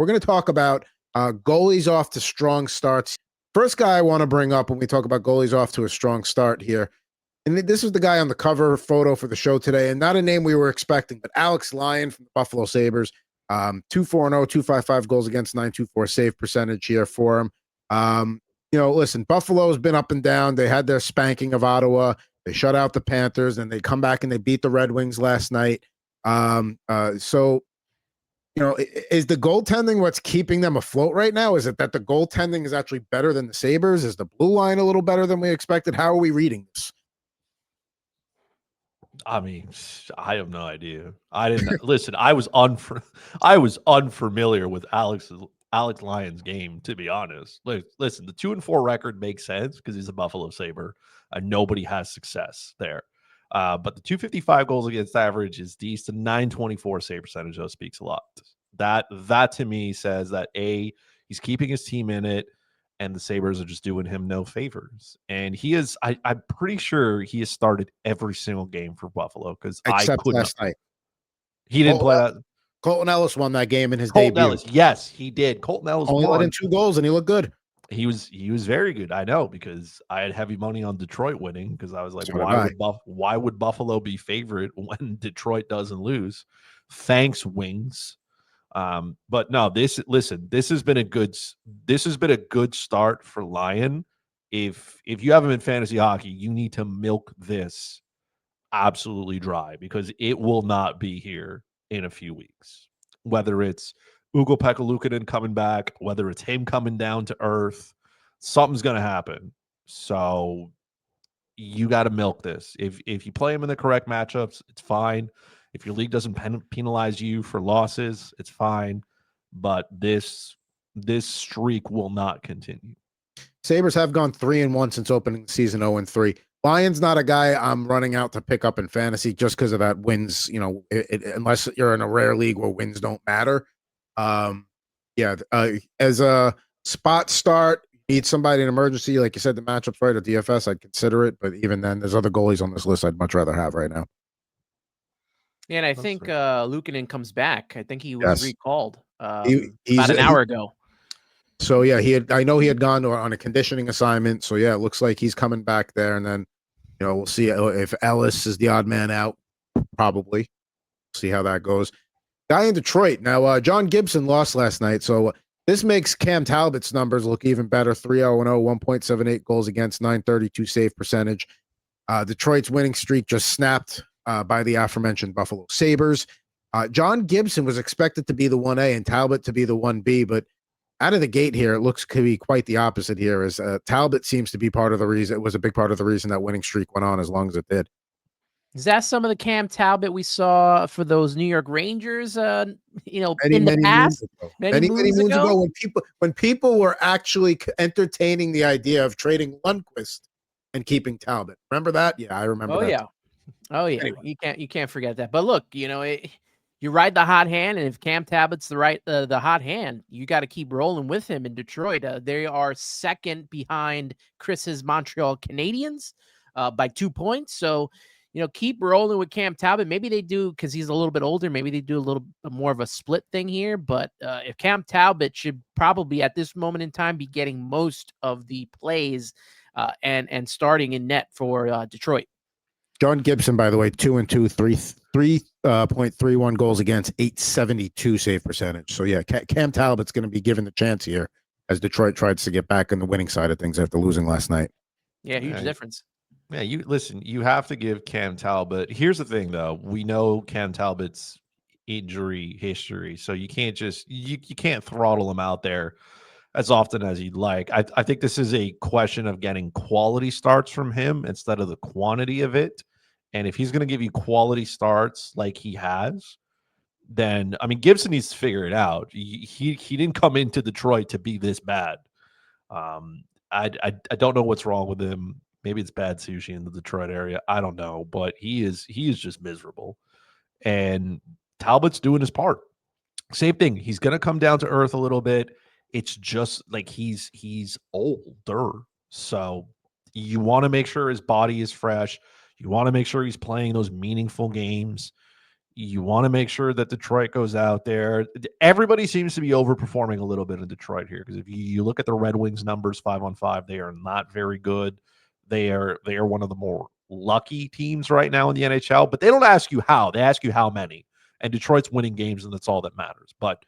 We're going to talk about goalies off to strong starts. First guy I want to bring up when we talk about goalies off to a strong start here, and this is the guy on the cover photo for the show today, and not a name we were expecting, but Alex Lyon from the Buffalo Sabres. 2.40, 2.55 goals against, 9.24 save percentage here for him. Listen, Buffalo's been up and down. They had their spanking of Ottawa. They shut out the Panthers, and they come back and they beat the Red Wings last night. So is the goaltending what's keeping them afloat right now? Is it that the goaltending is actually better than the Sabres? Is the blue line a little better than we expected? How are we reading this? I mean, I have no idea. I didn't listen. I was unfamiliar with Alex Lyon's game, to be honest. Listen, the 2-4 record makes sense because he's a Buffalo Sabre. Nobody has success there. But the 255 goals against average is decent. 924 save percentage, though, speaks a lot. That to me says that he's keeping his team in it, and the Sabres are just doing him no favors. And he is, I'm pretty sure he has started every single game for Buffalo because except last night. He didn't play that. Colton Ellis won that game in his debut. Ellis, yes, he did. Colton Ellis only let in 2 goals, and he looked good. He was very good. I know, because I had heavy money on Detroit winning, because I was like, why would Buffalo be favorite when Detroit doesn't lose? Thanks, Wings. But no, this has been a good start for Lyon. If you have him in fantasy hockey, you need to milk this absolutely dry, because it will not be here in a few weeks. Whether it's Ukko-Pekka Luukkonen coming back, whether it's him coming down to earth, something's going to happen. So you got to milk this. If you play him in the correct matchups, it's fine. If your league doesn't penalize you for losses, it's fine. But this streak will not continue. Sabres have gone 3-1 since opening the season, 0-3. Lyon's not a guy I'm running out to pick up in fantasy just because of that wins, unless you're in a rare league where wins don't matter. As a spot start, need somebody in emergency, like you said, the matchup's right at DFS, I'd consider it, but even then, there's other goalies on this list I'd much rather have right now. Yeah, and I think Luukkonen comes back. I think he was recalled about an hour ago. So yeah, I know he had gone on a conditioning assignment. So yeah, it looks like he's coming back there, and then we'll see if Ellis is the odd man out. Probably, see how that goes. Guy in Detroit now. John Gibson lost last night, so this makes Cam Talbot's numbers look even better. 3-0-0, 1.78 goals against, 932 save percentage. Detroit's winning streak just snapped by the aforementioned Buffalo Sabres. John Gibson was expected to be the 1A and Talbot to be the 1B, but out of the gate here, it looks to be quite the opposite here, as Talbot seems to be part of the reason. It was a big part of the reason that winning streak went on as long as it did. Is that some of the Cam Talbot we saw for those New York Rangers, in the past? Many moons ago, when people were actually entertaining the idea of trading Lundqvist and keeping Talbot. Remember that? Yeah, I remember that. Oh yeah. Anyway. You can't forget that. But look, you ride the hot hand, and if Cam Talbot's the hot hand, you got to keep rolling with him in Detroit. They are second behind Chris's Montreal Canadiens by 2 points. So, keep rolling with Cam Talbot. Maybe they do, because he's a little bit older. Maybe they do a little more of a split thing here. But if Cam Talbot should probably at this moment in time be getting most of the plays and starting in net for Detroit. John Gibson, by the way, 2-2, 3.31 goals against, 872 save percentage. So yeah, Cam Talbot's going to be given the chance here as Detroit tries to get back on the winning side of things after losing last night. Yeah, huge difference. Yeah, you have to give Cam Talbot. Here's the thing, though. We know Cam Talbot's injury history, so you can't just you can't throttle him out there as often as you'd like. I think this is a question of getting quality starts from him instead of the quantity of it. And if he's going to give you quality starts like he has, then Gibson needs to figure it out. He didn't come into Detroit to be this bad. I don't know what's wrong with him. Maybe it's bad sushi in the Detroit area. I don't know, but he is just miserable. And Talbot's doing his part. Same thing. He's going to come down to earth a little bit. It's just like he's older. So you want to make sure his body is fresh. You want to make sure he's playing those meaningful games. You want to make sure that Detroit goes out there. Everybody seems to be overperforming a little bit in Detroit here, because if you look at the Red Wings numbers 5-on-5, they are not very good. They are one of the more lucky teams right now in the NHL, but they don't ask you how. They ask you how many. And Detroit's winning games, and that's all that matters. But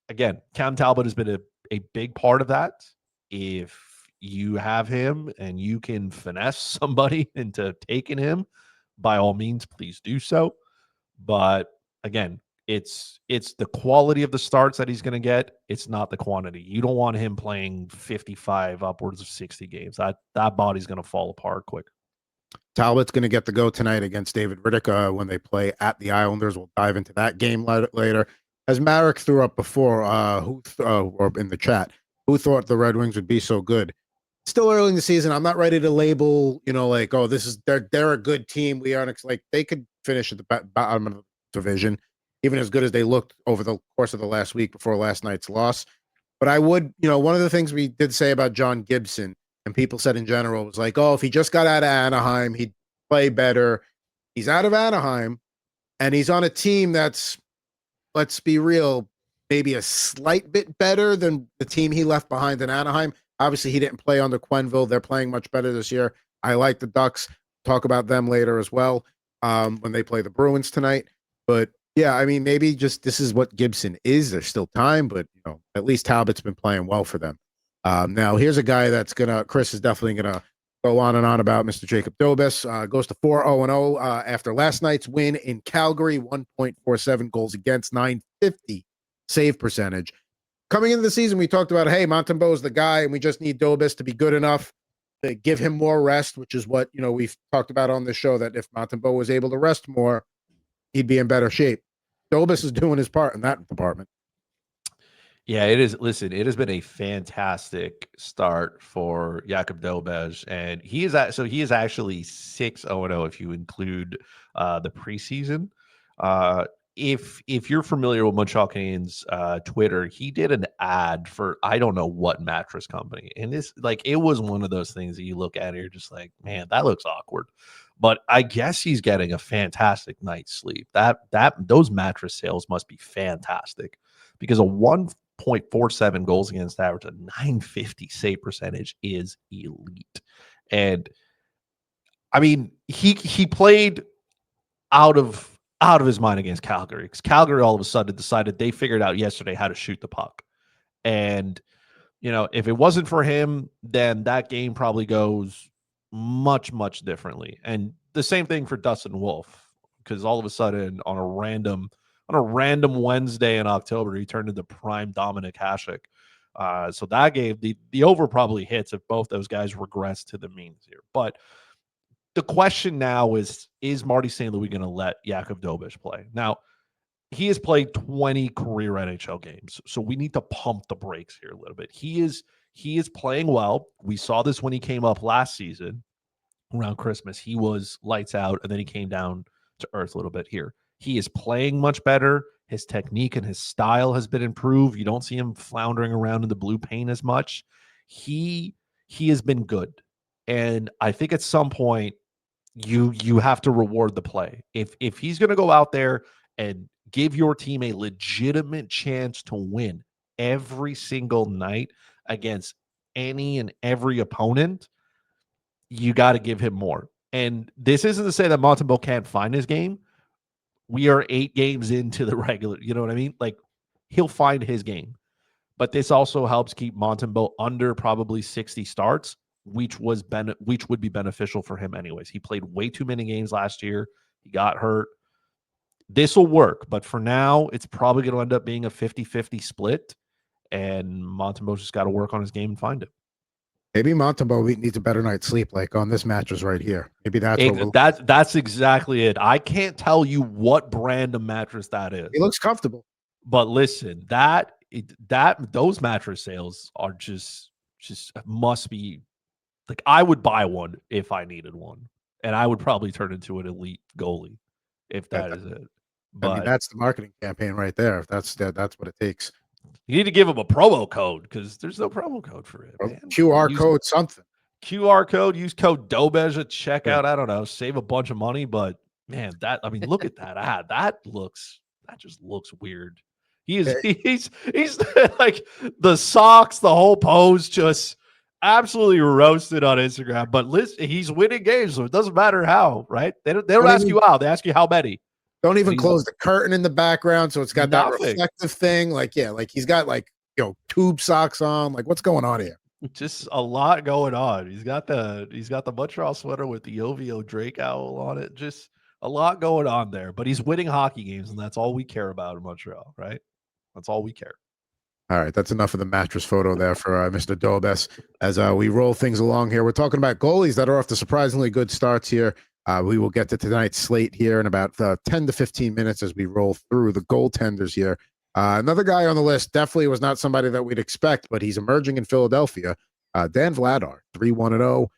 again, Cam Talbot has been a big part of that. If you have him and you can finesse somebody into taking him, by all means, please do so. But again, it's the quality of the starts that he's going to get. It's not the quantity. You don't want him playing 55, upwards of 60 games. That body's going to fall apart quick. Talbot's going to get the go tonight against David Riddick when they play at the Islanders. We'll dive into that game later. As Marek threw up before, or in the chat, who thought the Red Wings would be so good? Still early in the season. I'm not ready to label, like, oh, this is they're a good team. We aren't like they could finish at the bottom of the division, even as good as they looked over the course of the last week before last night's loss. But I would, one of the things we did say about John Gibson, and people said in general, was like, oh, if he just got out of Anaheim, he'd play better. He's out of Anaheim, and he's on a team that's, let's be real, maybe a slight bit better than the team he left behind in Anaheim. Obviously, he didn't play under Quenneville. They're playing much better this year. I like the Ducks. Talk about them later as well when they play the Bruins tonight. But yeah, I mean, maybe just this is what Gibson is. There's still time, but at least Talbot's been playing well for them. Now, here's a guy that's Chris is definitely gonna go on and on about, Mr. Jacob Dobes. Goes to 4-0-0 after last night's win in Calgary. 1.47 goals against, 950 save percentage. Coming into the season, we talked about, hey, Montembeault is the guy, and we just need Dobes to be good enough to give him more rest, which is what we've talked about on this show, that if Montembeault was able to rest more, he'd be in better shape. Dobes is doing his part in that department. Yeah, it is. Listen, it has been a fantastic start for Jakub Dobes, and he is actually 6-0-0 if you include the preseason. If you're familiar with Montreal Canadiens Twitter, he did an ad for I don't know what mattress company, and this it was one of those things that you look at and you're just like, man, that looks awkward. But I guess he's getting a fantastic night's sleep. Those mattress sales must be fantastic, because a 1.47 goals against average, a 950 save percentage is elite. And I mean, he played out of his mind against Calgary, because Calgary all of a sudden decided they figured out yesterday how to shoot the puck. And if it wasn't for him, then that game probably goes much, much differently. And the same thing for Dustin Wolf, because all of a sudden on a random Wednesday in October, he turned into prime Dominic Hasek. So that game, the over probably hits if both those guys regress to the means here. But the question now is Marty St. Louis going to let Jakub Dobes play? Now, he has played 20 career NHL games, so we need to pump the brakes here a little bit. He is playing well. We saw this when he came up last season around Christmas. He was lights out, and then he came down to earth a little bit here. He is playing much better. His technique and his style has been improved. You don't see him floundering around in the blue paint as much. He has been good. And I think at some point you have to reward the play. If he's going to go out there and give your team a legitimate chance to win every single night against any and every opponent, you got to give him more. And this isn't to say that Montembeault can't find his game. We are 8 games into the regular, you know what I mean? He'll find his game. But this also helps keep Montembeault under probably 60 starts, which would be beneficial for him anyways. He played way too many games last year. He got hurt. This will work, but for now, it's probably going to end up being a 50-50 split, and Montembeault's just got to work on his game and find it. Maybe Montembeault needs a better night's sleep, like on this mattress right here. Maybe that's exactly it. I can't tell you what brand of mattress that is. He looks comfortable. But listen, those mattress sales are just must be like, I would buy one if I needed one, and I would probably turn into an elite goalie if that is it. But I mean, that's the marketing campaign right there. If that's what it takes. You need to give him a promo code, because there's no promo code for it. Man. QR code, something. QR code. Use code Dobes at checkout. I don't know. Save a bunch of money, but Man, look at that. That just looks weird. He's like the socks, the whole pose, just absolutely roasted on Instagram. But listen, he's winning games, so it doesn't matter how, right? They don't ask you how, they ask you how many. Don't even close the curtain in the background, so it's got that reflective thing. Like, yeah, like he's got like tube socks on. Like, what's going on here? Just a lot going on. He's got the Montreal sweater with the OVO Drake owl on it. Just a lot going on there. But he's winning hockey games, and that's all we care about in Montreal, right? That's all we care. All right, that's enough of the mattress photo there for Mr. Dobes. As we roll things along here, we're talking about goalies that are off to surprisingly good starts here. We will get to tonight's slate here in about 10 to 15 minutes as we roll through the goaltenders here. Another guy on the list definitely was not somebody that we'd expect, but he's emerging in Philadelphia. Dan Vladar, 3-1-0,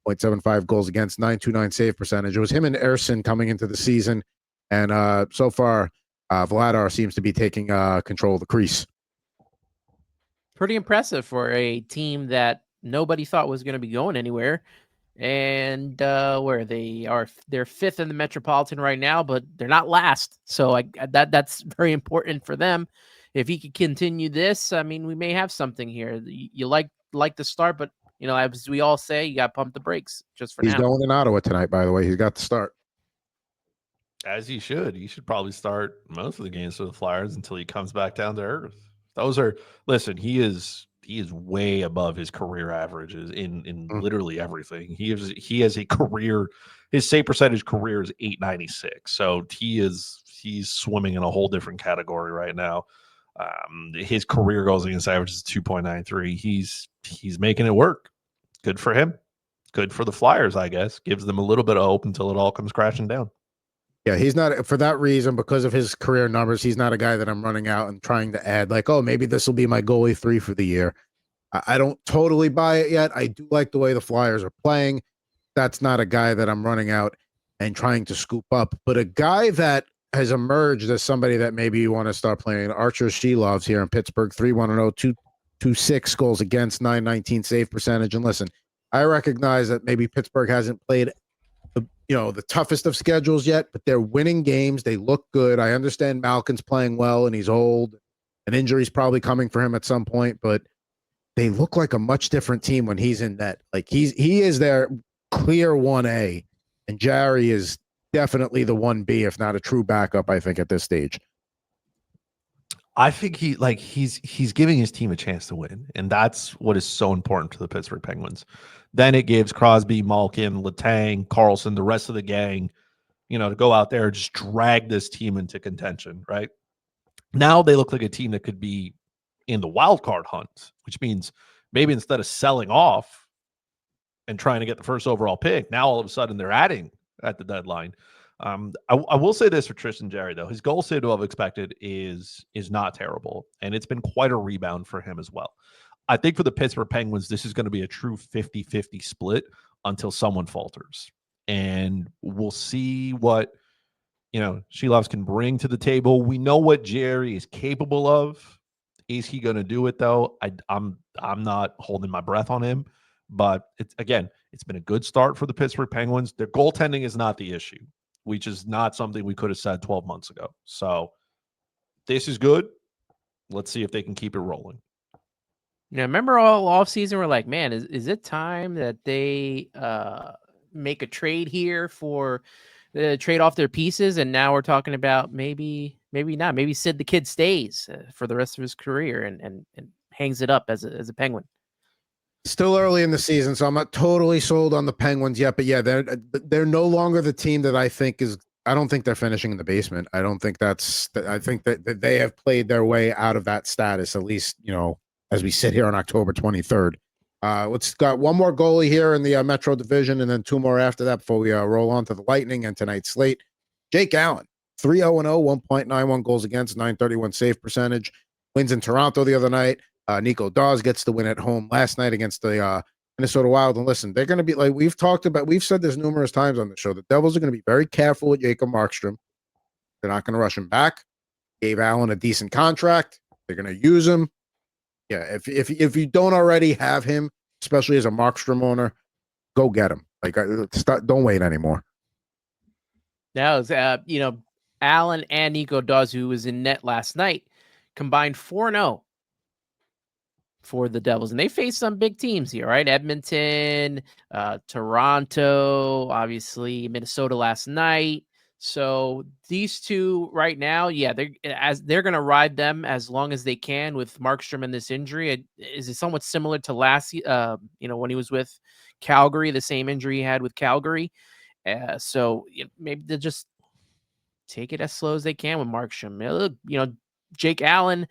0.75 goals against, 9.29 save percentage. It was him and Erson coming into the season, and so far, Vladar seems to be taking control of the crease. Pretty impressive for a team that nobody thought was going to be going anywhere. And where they are, they're fifth in the Metropolitan right now, but they're not last. So that's very important for them. If he could continue this, I mean, we may have something here. You like the start, but as we all say, you got to pump the brakes just for now. He's going in Ottawa tonight, by the way. He's got the start. As he should. He should probably start most of the games for the Flyers until he comes back down to earth. Listen, he is way above his career averages in literally everything. He has a career, his save percentage career is 896. So he's swimming in a whole different category right now. His career goals against average is 2.93. He's making it work. Good for him. Good for the Flyers, I guess. Gives them a little bit of hope until it all comes crashing down. Yeah, he's not, for that reason, because of his career numbers, he's not a guy that I'm running out and trying to add like, oh, maybe this will be my goalie 3 for the year. I don't totally buy it yet. I do like the way the Flyers are playing. That's not a guy that I'm running out and trying to scoop up, but a guy that has emerged as somebody that maybe you want to start playing. Archer Shelov's here in Pittsburgh, 3-1-0, 2.26 goals against, 9.19 save percentage. And listen, I recognize that maybe Pittsburgh hasn't played the toughest of schedules yet, but they're winning games. They look good. I understand Malkin's playing well and he's old. An injury's probably coming for him at some point, but they look like a much different team when he's in net. Like he is their clear 1A, and Jarry is definitely the 1B, if not a true backup, I think, at this stage. I think he's giving his team a chance to win, and that's what is so important to the Pittsburgh Penguins. Then it gives Crosby, Malkin, Letang, Carlson, the rest of the gang, to go out there and just drag this team into contention, right? Now they look like a team that could be in the wild card hunt, which means maybe instead of selling off and trying to get the first overall pick, now all of a sudden they're adding at the deadline. I will say this for Tristan Jarry, though. His goal saved above expected is not terrible, and it's been quite a rebound for him as well. I think for the Pittsburgh Penguins, this is going to be a true 50-50 split until someone falters. And we'll see what, Shelovs can bring to the table. We know what Jarry is capable of. Is he going to do it, though? I'm not holding my breath on him. But, it's been a good start for the Pittsburgh Penguins. Their goaltending is not the issue, which is not something we could have said 12 months ago. So this is good. Let's see if they can keep it rolling. Remember all offseason, we're like, man, is it time that they make a trade here for trade off their pieces? And now we're talking about maybe not. Maybe Sid the Kid stays for the rest of his career and hangs it up as a Penguin. Still early in the season, so I'm not totally sold on the Penguins yet. But yeah, they're no longer the team that I think is. I don't think they're finishing in the basement. I don't think that's. I think that they have played their way out of that status, at least as we sit here on October 23rd. Let's got one more goalie here in the Metro Division, and then 2 more after that before we roll on to the Lightning and tonight's slate. Jake Allen, 3-0-0, 1.91 goals against, 9.31 save percentage. Wins in Toronto the other night. Nico Dawes gets the win at home last night against the Minnesota Wild. And listen, they're going to be like we've said this numerous times on the show. The Devils are going to be very careful with Jacob Markstrom. They're not going to rush him back. Gave Allen a decent contract. They're going to use him. Yeah, if you don't already have him, especially as a Markstrom owner, go get him. Like, don't wait anymore. That was, Allen and Nico Dawes, who was in net last night, combined 4-0 for the Devils. And they faced some big teams here, right? Edmonton, Toronto, obviously Minnesota last night. So these two right now, they're going to ride them as long as they can with Markstrom and this injury. Is it somewhat similar to last, when he was with Calgary, the same injury he had with Calgary? So maybe they'll just take it as slow as they can with Markstrom. Jake Allen,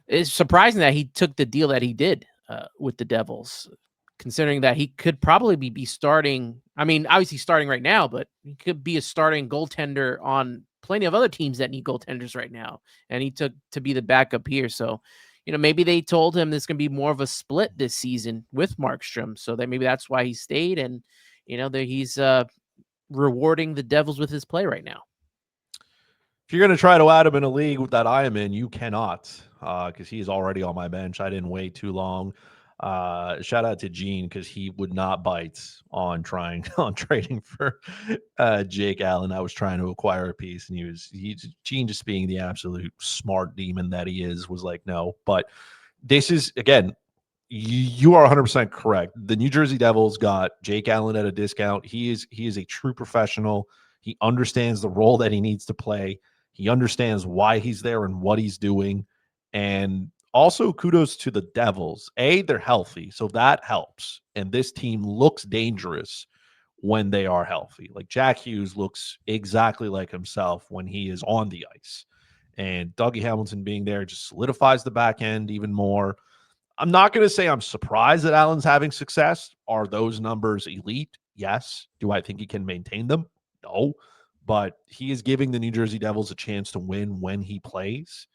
it's surprising that he took the deal that he did with the Devils, considering that he could probably be starting. I mean, obviously starting right now, but he could be a starting goaltender on plenty of other teams that need goaltenders right now. And he took to be the backup here. So, maybe they told him there's going to be more of a split this season with Markstrom. So that maybe that's why he stayed. And, that he's rewarding the Devils with his play right now. If you're going to try to add him in a league that I am in, you cannot, because he's already on my bench. I didn't wait too long. Shout out to Gene, because he would not bite on trading for Jake Allen. I was trying to acquire a piece, and Gene, just being the absolute smart demon that he is, was like, no. But this is, again, you are 100% correct. The New Jersey Devils got Jake Allen at a discount. He is a true professional. He understands the role that he needs to play. He understands why he's there and what he's doing. And also kudos to the Devils. They're healthy, so that helps. And this team looks dangerous when they are healthy. Like Jack Hughes looks exactly like himself when he is on the ice. And Dougie Hamilton being there just solidifies the back end even more. I'm not going to say I'm surprised that Allen's having success. Are those numbers elite? Yes. Do I think he can maintain them? No. But he is giving the New Jersey Devils a chance to win when he plays.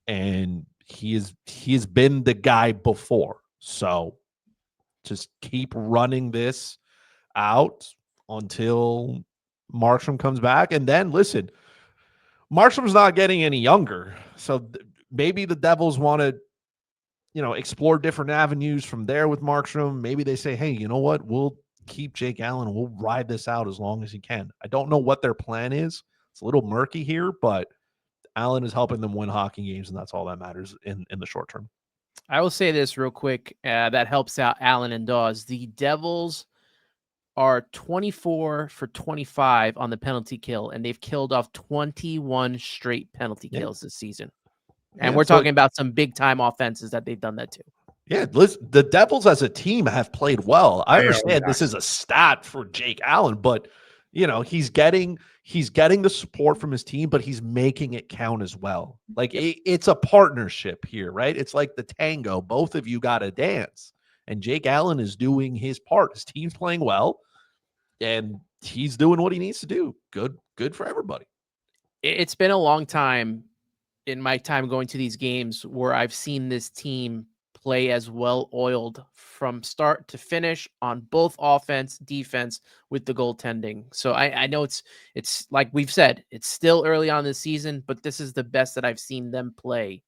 And he has been the guy before. So just keep running this out until Markstrom comes back. And then listen, Markstrom's not getting any younger. So maybe the Devils want to explore different avenues from there with Markstrom. Maybe they say, hey, you know what? We'll keep Jake Allen. We'll ride this out as long as he can. I don't know what their plan is. It's a little murky here, but Allen is helping them win hockey games, and that's all that matters in the short term. I will say this real quick. That helps out Allen and Dawes. The Devils are 24 for 25 on the penalty kill, and they've killed off 21 straight penalty kills this season. And we're talking about some big-time offenses that they've done that too. Yeah, listen, the Devils as a team have played well. I understand this is a stat for Jake Allen, but he's getting the support from his team, but he's making it count as well. Like it's a partnership here, right? It's like the tango. Both of you got to dance, and Jake Allen is doing his part. His team's playing well, and he's doing what he needs to do. Good for everybody. It's been a long time in my time going to these games where I've seen this team play as well-oiled from start to finish on both offense, defense with the goaltending. So I know it's like we've said, it's still early on this season, but this is the best that I've seen them play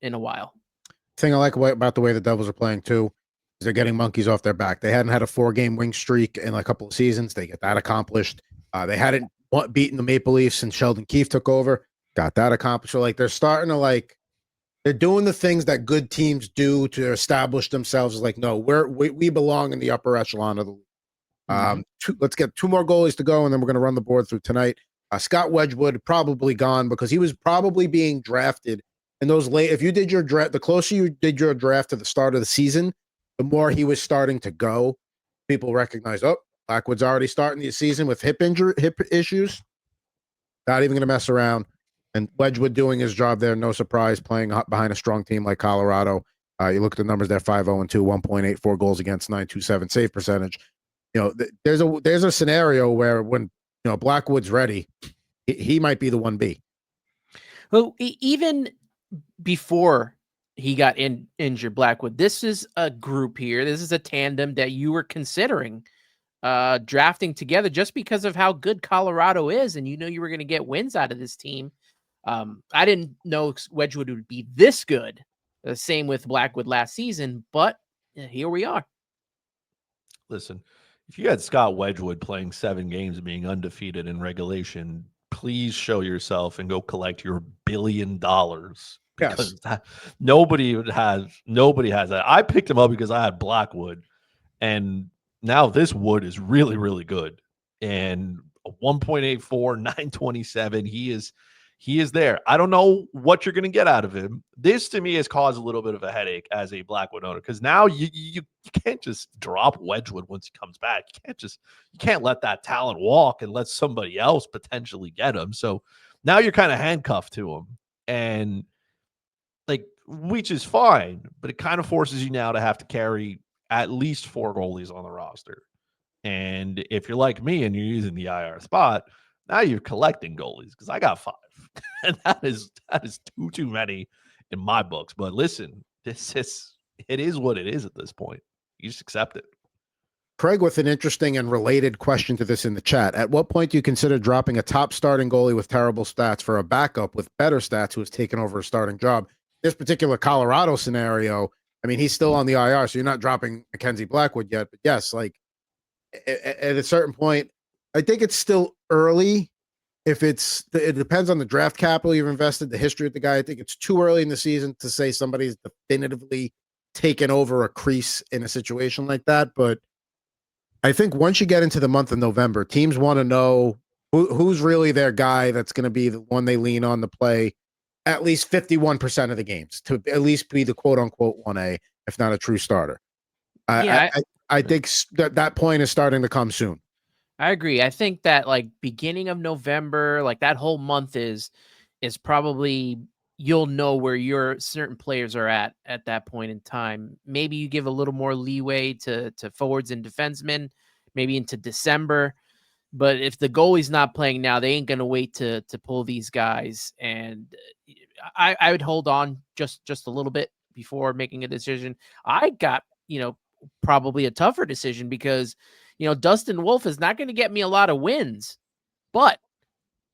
in a while. Thing I like about the way the Devils are playing too is they're getting monkeys off their back. They hadn't had a 4-game win streak in a couple of seasons. They get that accomplished. They hadn't beaten the Maple Leafs since Sheldon Keefe took over. Got that accomplished. So they're starting to they're doing the things that good teams do to establish themselves. Like, no, we belong in the upper echelon of the league. Let's get 2 more goalies to go, and then we're going to run the board through tonight. Scott Wedgwood probably gone because he was probably being drafted in those late. If you did your draft, the closer you did your draft to the start of the season, the more he was starting to go. People recognize, Blackwood's already starting the season with hip issues. Not even going to mess around. And Wedgwood doing his job there, no surprise, playing behind a strong team like Colorado. You look at the numbers there: 5-0-2, 1.84 goals against, 927 save percentage. There's a scenario where when Blackwood's ready, he might be the 1B. Well, even before he got injured, Blackwood, this is a group here. This is a tandem that you were considering drafting together just because of how good Colorado is, and you were going to get wins out of this team. I didn't know Wedgwood would be this good. The same with Blackwood last season, but here we are. Listen, if you had Scott Wedgwood playing 7 games and being undefeated in regulation, please show yourself and go collect your $1 billion, because nobody has that. I picked him up because I had Blackwood, and now this Wood is really, really good. And a 1.84, 927. He is there. I don't know what you're going to get out of him. This to me has caused a little bit of a headache as a Blackwood owner, because now you can't just drop Wedgwood once he comes back. You can't let that talent walk and let somebody else potentially get him. So now you're kind of handcuffed to him, and like, which is fine, but it kind of forces you now to have to carry at least 4 goalies on the roster. And if you're like me and you're using the IR spot, now you're collecting goalies, because I got 5. And that is too many in my books. But listen, it is what it is at this point. You just accept it. Craig with an interesting and related question to this in the chat. At what point do you consider dropping a top starting goalie with terrible stats for a backup with better stats who has taken over a starting job? This particular Colorado scenario, I mean, he's still on the IR, so you're not dropping Mackenzie Blackwood yet. But yes, like at a certain point, I think it's still early. It depends on the draft capital you've invested, the history of the guy. I think it's too early in the season to say somebody's definitively taken over a crease in a situation like that. But I think once you get into the month of November, teams want to know who's really their guy that's going to be the one they lean on to play at least 51% of the games, to at least be the quote unquote 1A, if not a true starter. I think that point is starting to come soon. I agree. I think that like beginning of November, like that whole month is probably, you'll know where your certain players are at that point in time. Maybe you give a little more leeway to forwards and defensemen, maybe into December. But if the goalie's not playing now, they ain't gonna wait to pull these guys. And I would hold on just a little bit before making a decision. I got, probably a tougher decision, because Dustin Wolf is not going to get me a lot of wins, but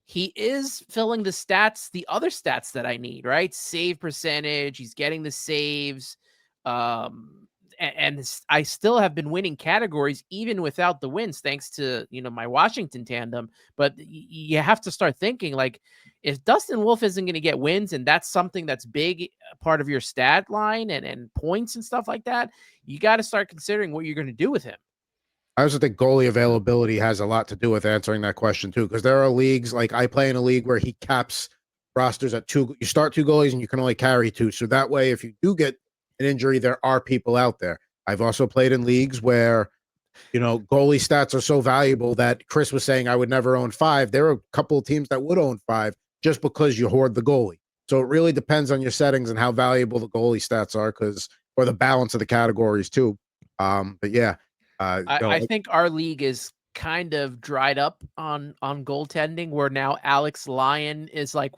he is filling the other stats that I need, right? Save percentage. He's getting the saves. And I still have been winning categories even without the wins, thanks to, my Washington tandem. But you have to start thinking, like, if Dustin Wolf isn't going to get wins, and that's something that's big part of your stat line and points and stuff like that, you got to start considering what you're going to do with him. I also think goalie availability has a lot to do with answering that question too, because there are leagues, like I play in a league where he caps rosters at 2. You start 2 goalies and you can only carry 2. So that way, if you do get an injury, there are people out there. I've also played in leagues where, goalie stats are so valuable that Chris was saying I would never own 5. There are a couple of teams that would own 5 just because you hoard the goalie. So it really depends on your settings and how valuable the goalie stats are, or the balance of the categories too. But yeah. I think our league is kind of dried up on goaltending, where now Alex Lyon is like,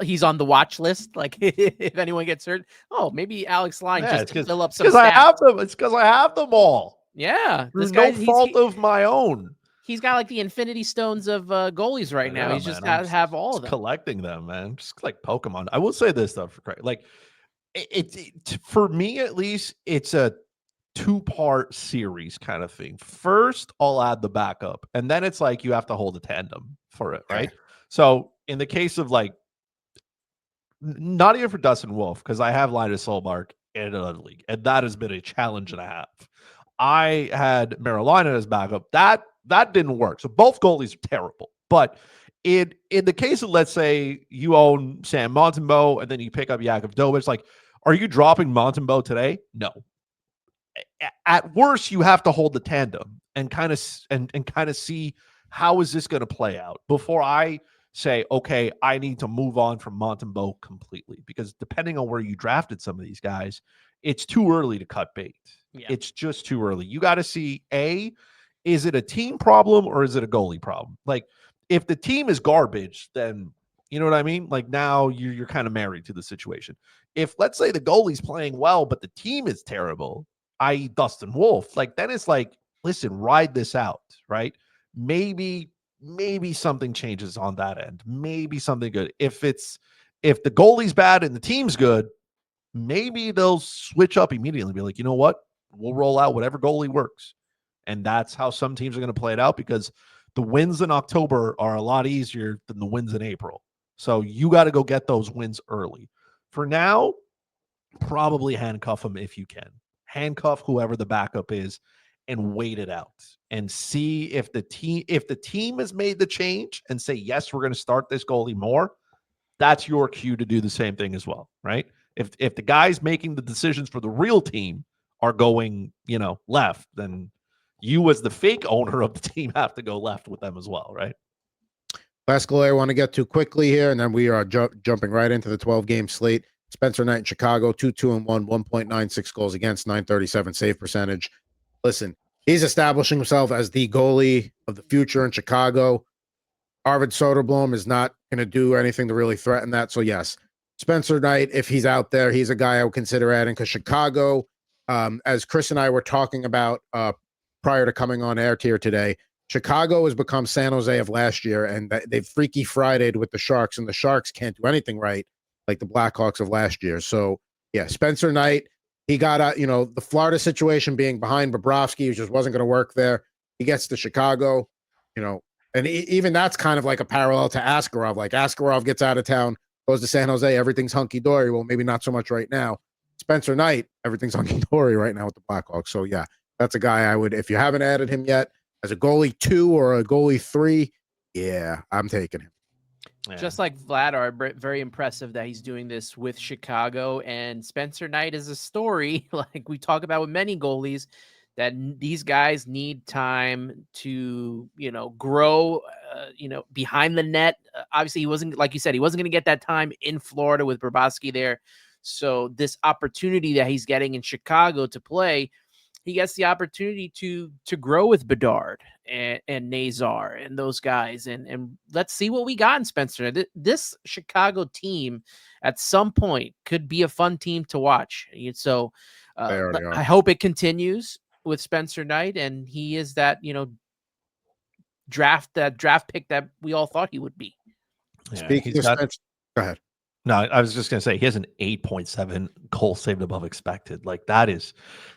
he's on the watch list. Like, if anyone gets hurt, maybe Alex Lyon just to fill up some stats. I have them. It's because I have them all. Yeah, there's no fault of my own. He's got like the Infinity Stones of goalies right now. He's just have all of them. Collecting them, man, just like Pokemon. I will say this though, for Craig, like it for me at least, it's a 2-part series kind of thing. First, I'll add the backup, and then it's like you have to hold a tandem for it, right? So in the case of like, not even for Dustin Wolf, because I have Linus Solmark in another league, and that has been a challenge and a half. I had Carolina as backup. That didn't work. So both goalies are terrible. But in the case of, let's say you own Sam Montembeault and then you pick up Yakov Dovich, like, are you dropping Montembeault today? No. At worst, you have to hold the tandem and kind of see how is this going to play out before I say, okay, I need to move on from Montembeault completely, because depending on where you drafted some of these guys, it's too early to cut bait. Yeah. It's just too early. You got to see, is it a team problem or is it a goalie problem? Like, if the team is garbage, then you know what I mean? Like, now you're kind of married to the situation. If, let's say, the goalie's playing well, but the team is terrible, i.e. Dustin Wolf, like, then it's like, listen, ride this out, right? Maybe something changes on that end. Maybe something good. If the goalie's bad and the team's good, maybe they'll switch up immediately and be like, you know what? We'll roll out whatever goalie works. And that's how some teams are going to play it out, because the wins in October are a lot easier than the wins in April. So you got to go get those wins early. For now, probably handcuff him if you can. Handcuff whoever the backup is and wait it out and see if the team has made the change and say, yes, we're going to start this goalie more. That's your cue to do the same thing as well, right? If the guys making the decisions for the real team are going, left, then you as the fake owner of the team have to go left with them as well, right? Last goalie I want to get to quickly here, and then we are jumping right into the 12-game slate. Spencer Knight in Chicago, 2-2-1, 1.96 goals against, 937 save percentage. Listen, he's establishing himself as the goalie of the future in Chicago. Arvid Soderblom is not going to do anything to really threaten that. So, yes, Spencer Knight, if he's out there, he's a guy I would consider adding, because Chicago, as Chris and I were talking about prior to coming on air here today, Chicago has become San Jose of last year, and they've Freaky Friday'd with the Sharks, and the Sharks can't do anything right like the Blackhawks of last year. So, yeah, Spencer Knight, he got the Florida situation being behind Bobrovsky, which just wasn't going to work there. He gets to Chicago, and even that's kind of like a parallel to Askarov. Like Askarov gets out of town, goes to San Jose, everything's hunky-dory. Well, maybe not so much right now. Spencer Knight, everything's hunky-dory right now with the Blackhawks. So, yeah, that's a guy I would, if you haven't added him yet, as a goalie 2 or a goalie 3, yeah, I'm taking him. Yeah. Just like Vladar, very impressive that he's doing this with Chicago. And Spencer Knight is a story, like we talk about with many goalies, that these guys need time to, grow, behind the net. Obviously, he wasn't, like you said, he wasn't going to get that time in Florida with Bobrovsky there. So this opportunity that he's getting in Chicago to play, he gets the opportunity to grow with Bedard and Nazar and those guys. And let's see what we got in Spencer. This Chicago team at some point could be a fun team to watch. So I hope it continues with Spencer Knight, and he is that, draft pick that we all thought he would be. Yeah, Speaking of Spencer, go ahead. No, I was just going to say he has an 8.7 goal saved above expected. Like that is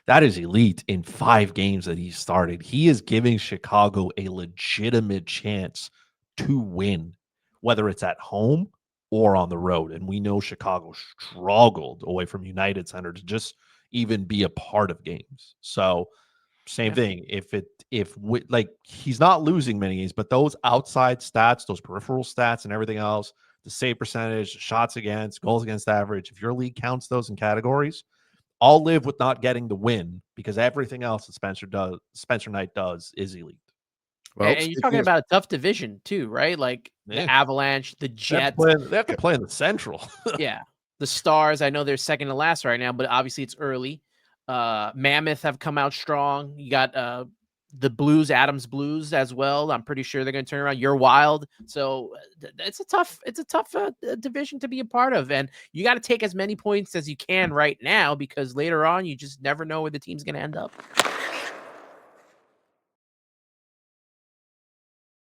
elite in 5 games that he started. He is giving Chicago a legitimate chance to win, whether it's at home or on the road. And we know Chicago struggled away from United Center to just even be a part of games. So same thing. Like he's not losing many games, but those outside stats, those peripheral stats and everything else, the save percentage, shots against, goals against average, if your league counts those in categories, I'll live with not getting the win, because everything else that Spencer Knight does is elite. Well, and you're talking about a tough division too, right? Like the Avalanche, the Jets. They have to play in the Central. Yeah. The Stars, I know they're second to last right now, but obviously it's early. Mammoth have come out strong. You got the Blues, Adams Blues as well. I'm pretty sure they're going to turn around. You're Wild. So it's a tough division to be a part of. And you got to take as many points as you can right now, because later on, you just never know where the team's going to end up.